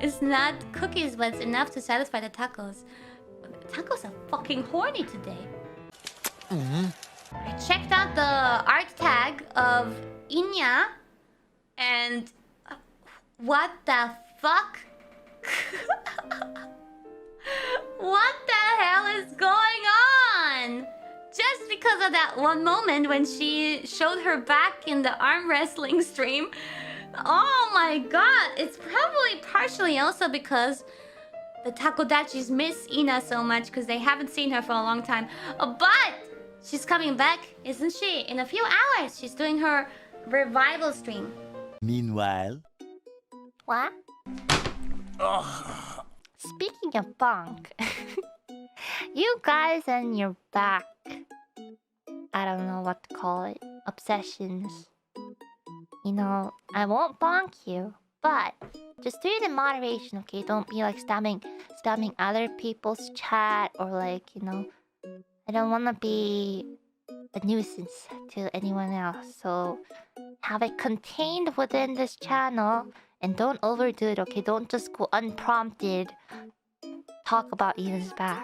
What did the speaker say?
It's not cookies, but it's enough to satisfy the tacos. Tacos are fucking horny today. I checked out the art tag of Ina, and what the fuck? What the hell is going on? Just because of that one moment when she showed her back in the arm wrestling stream. Oh my god, it's probably partially also because the Takodachis miss Ina so much because they haven't seen her for a long time. But she's coming back, isn't she? In a few hours, she's doing her revival stream. Meanwhile... What? Speaking of bunk, you guys and your back, I don't know what to call it, obsessions. You know, I won't bonk you, but just do it in moderation, okay? Don't be like spamming other people's chat or like, you know, I don't want to be a nuisance to anyone else. So have it contained within this channel and don't overdo it, okay? Don't just go unprompted talk about Ina's back.